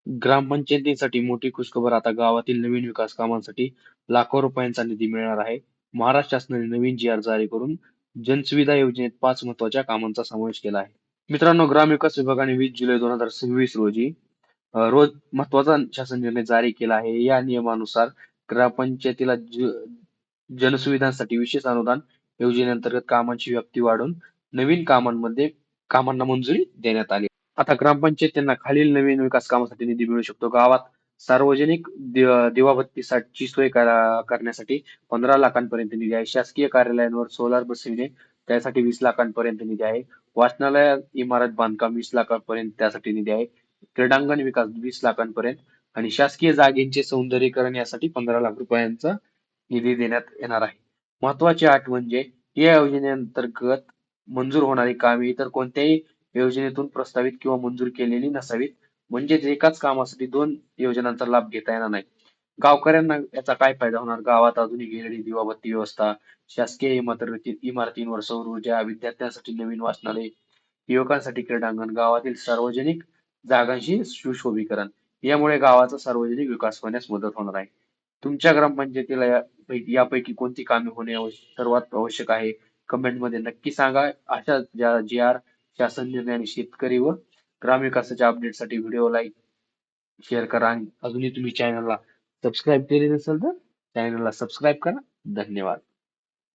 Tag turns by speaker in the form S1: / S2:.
S1: ग्रामपंचायतीसाठी मोठी खुशखबर आता गावातील नवीन विकास कामांसाठी लाखो रुपयांचा निधी मिळणार आहे. महाराष्ट्र शासनाने नवीन जी.आर. जारी करून जनसुविधा योजनेत 5 महत्त्वाच्या कामांचा समावेश केला आहे. मित्रांनो, ग्रामविकास विभागाने 20 जुलै 2026 रोजी रोज महत्त्वाचा शासन निर्णय जारी केला आहे. या नियमानुसार ग्रामपंचायतीला जनसुविधांसाठी विशेष अनुदान योजनेअंतर्गत कामांची व्याप्ती वाढवून नवीन कामांना मंजुरी देण्यात आली. आता ग्रामपंचायतींना खालील नवीन विकास कामासाठी निधी मिळू शकतो. गावात सार्वजनिक दिवाबत्तीची सोय करण्यासाठी 15 लाखांपर्यंत निधी आहे. शासकीय कार्यालयांवर सोलार बसविणे त्यासाठी 20 लाखांपर्यंत निधी आहे. वाचनालय इमारत बांधकाम 20 लाखांपर्यंत त्यासाठी निधी आहे. क्रीडांगण विकास 20 लाखांपर्यंत आणि शासकीय जागेचे सौंदर्यीकरण यासाठी 15 लाख रुपयांचा निधी देण्यात येणार आहे. महत्वाची अट म्हणजे या योजनेअंतर्गत मंजूर होणारी कामे इतर कोणत्याही योजनेतून प्रस्तावित किंवा मंजूर केलेली नसावीत. म्हणजेच एकाच कामासाठी 2 योजनांचा लाभ घेता येणार नाही. गावकऱ्यांना याचा काय फायदा होणार? गावात आधुनिक एलईडी दिवाबत्ती व्यवस्था, शासकीय इमारतींवर सौर ऊर्जा, विद्यार्थ्यांसाठी नवीन वाचनालय, युवकांसाठी क्रीडांगण, गावातील सार्वजनिक जागांशी सुशोभीकरण. यामुळे गावाचा सार्वजनिक विकास होण्यास मदत होणार आहे. तुमच्या ग्रामपंचायतीला यापैकी कोणती कामे होणे सर्वात आवश्यक आहे? कमेंटमध्ये नक्की सांगा. अशा ज्या जी.आर. शासन निर्णयाने शेतकरी व ग्रामविकासाच्या अपडेटसाठी व्हिडिओ लाईक, शेअर करा आणि अजूनही तुम्ही चॅनलला सबस्क्राईब केले नसेल तर चॅनलला सबस्क्राईब करा. धन्यवाद.